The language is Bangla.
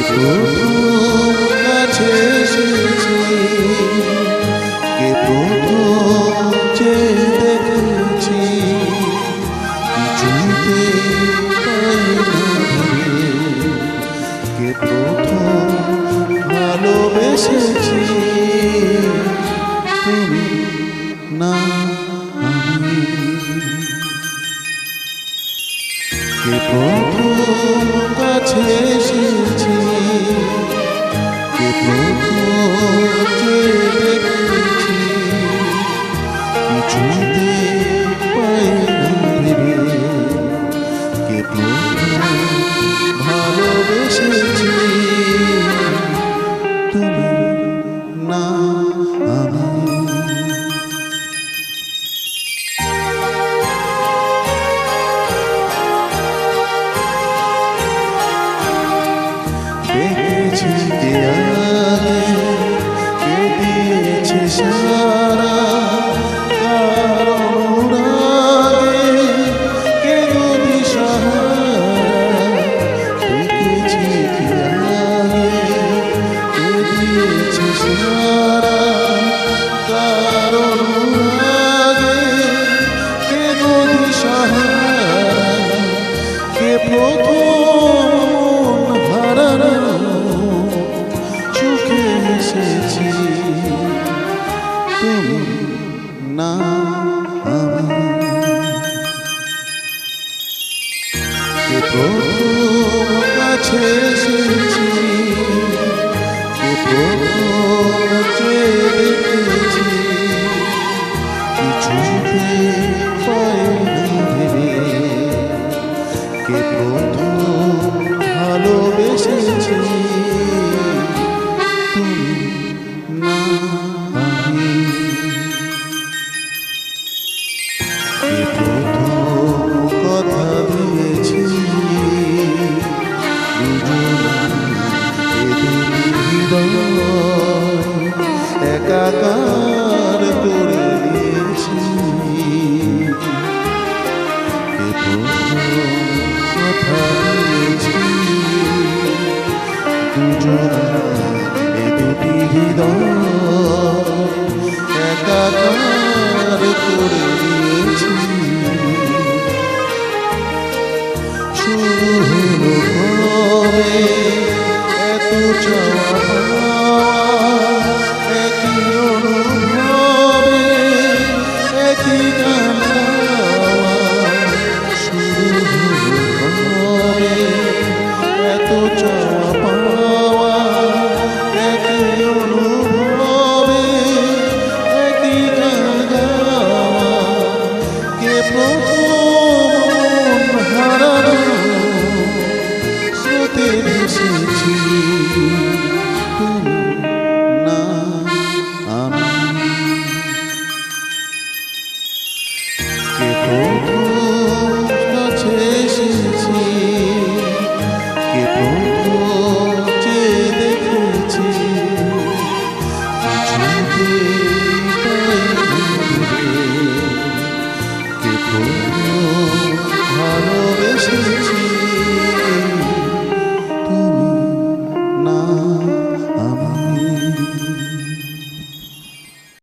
প্রথম কাছে এসেছি, কে প্রথম যে দেখেছি, কিছুতে পাই না ভেবে, কে প্রথম ভালোবেসেছি, তুমি না আমি। কে প্রথম কাছে এসেছি, কে প্রথম যে দেখেছি, কিছুতে পাই না ভেবে, কে প্রথম ভালোবেসেছি, তুমি না আমি। দেখেছি কে আগে, কে দিয়েছে সারা, কার অনুরাগে কে নদী সাহারা। দেখেছি কে আগে, কে দিয়েছে সারা, কার অনুরাগে কে নদী সাহারা। কে প্রথম হারানো সুখে এসেছি, তুমি না আমি। কে প্রথম কাছে এসেছি, কে প্রথম যে দেখেছি, কিছুতে পাই না ভেবে, কে প্রথম ভালোবেসেছি, তুমি না আমি। কে প্রথম কথা দিয়েছি, হৃদয় একাকার করে দিয়েছি, কে প্রথম কথা দিয়েছি, দুজনা এ দুটি হৃদয় একাকার করে দিয়েছি। শুরু হলো কবে এত চাওয়া পাওয়া, একই অনুভবে একই গান গাওয়া। শুরু হলো কবে এত চাওয়া পাওয়া, একই অনুভবে একই গান গাওয়া। কে প্রথম হারানো স্রোতে ভেসেছি, তুমি না আমি। কে প্রথম